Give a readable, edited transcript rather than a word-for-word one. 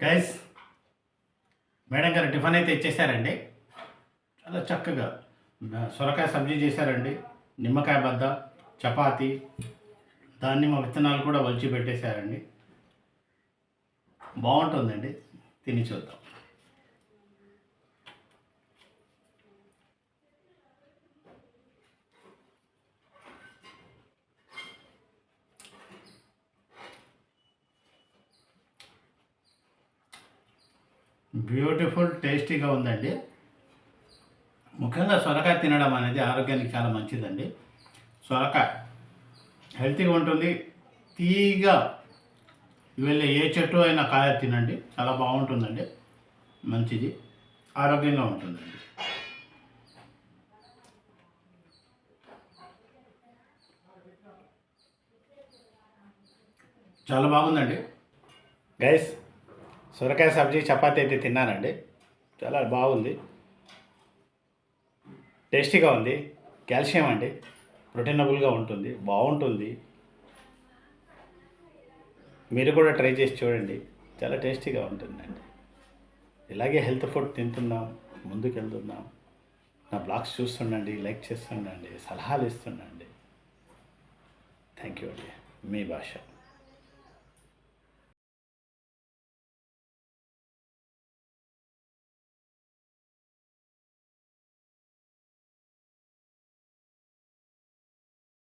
Guys, madam గారు tiffin అయితే ఇచ్చేసారండి. చాలా చక్కగా సొరకాయ సబ్జీ చేశారండి. నిమ్మకాయ బద్ద, చపాతి, దానిమ్మ విత్తనాలు కూడా ఒలిచి పెట్టేశారండి. బాగుంటుందండి, తిని చూద్దాం. బ్యూటిఫుల్, టేస్టీగా ఉందండి. ముఖ్యంగా సొరకాయ తినడం అనేది ఆరోగ్యానికి చాలా మంచిదండి. సొరకాయ హెల్తీగా ఉంటుంది. తీగా వెళ్ళే ఏ చెట్టు అయినా కాయ తినండి, చాలా బాగుంటుందండి. మంచిది, ఆరోగ్యంగా ఉంటుందండి. చాలా బాగుందండి గైస్. సొరకాయ సబ్జీ చపాతీ అయితే తిన్నానండి. చాలా బాగుంది, టేస్టీగా ఉంది. కాల్షియం అండి, ప్రోటీనబుల్గా ఉంటుంది, బాగుంటుంది. మీరు కూడా ట్రై చేసి చూడండి, చాలా టేస్టీగా ఉంటుందండి. ఇలాగే హెల్త్ ఫుడ్ తింటున్నాం, ముందుకు వెళ్తున్నాం. నా బ్లాగ్స్ చూస్తుండండి, లైక్ చేస్తుండండి, సలహాలు ఇస్తుండండి. థ్యాంక్ యూ అండి. మీ భాష.